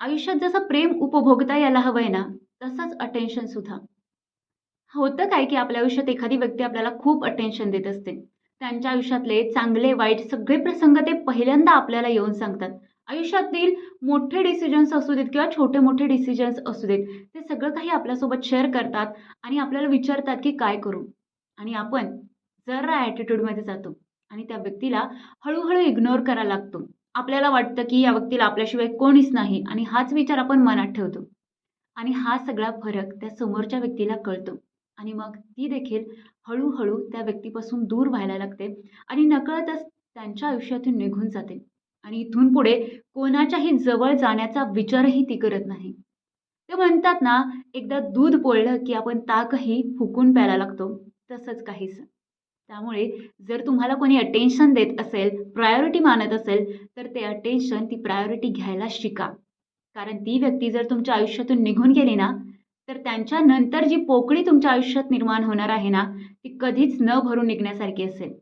आयुष्यात जसं प्रेम उपभोगता यायला हवंय ना, तसंच अटेन्शन सुद्धा. होतं काय, की आपल्या आयुष्यात एखादी व्यक्ती आपल्याला खूप अटेन्शन देत असते. त्यांच्या आयुष्यातले चांगले, वाईट सगळे प्रसंग ते पहिल्यांदा आपल्याला येऊन सांगतात. आयुष्यातील मोठे डिसिजन्स असू देत किंवा छोटे-मोठे डिसिजन्स असू देत, ते सगळं काही आपल्यासोबत शेअर करतात आणि आपल्याला विचारतात, की काय करू? आणि आपण जरा ॲटिट्यूडमध्ये जातो आणि त्या व्यक्तीला हळू इग्नोर करायला लागतो. आपल्याला वाटतं, की या व्यक्तीला आपल्याशिवाय कोणीच नाही आणि हाच विचार आपण मनात ठेवतो. आणि हा सगळा फरक त्या समोरच्या व्यक्तीला कळतो आणि मग ती देखील हळू त्या व्यक्तीपासून दूर व्हायला लागते आणि नकळतच त्यांच्या आयुष्यातून निघून जाते आणि इथून पुढे कोणाच्याही जवळ जाण्याचा विचारही ती करत नाही. ते म्हणतात ना, एकदा दूध पोळलं की आपण ताकही फुकून प्यायला लागतो, तसंच काहीसं. त्यामुळे जर तुम्हाला कोणी अटेन्शन देत असेल, प्रायोरिटी मानत असेल, तर ते अटेन्शन, ती प्रायोरिटी घ्यायला शिका. कारण ती व्यक्ती जर तुमच्या आयुष्यातून निघून गेली ना, तर त्यांच्यानंतर जी पोकळी तुमच्या आयुष्यात निर्माण होणार आहे ना, ती कधीच न भरून निघण्यासारखी असेल.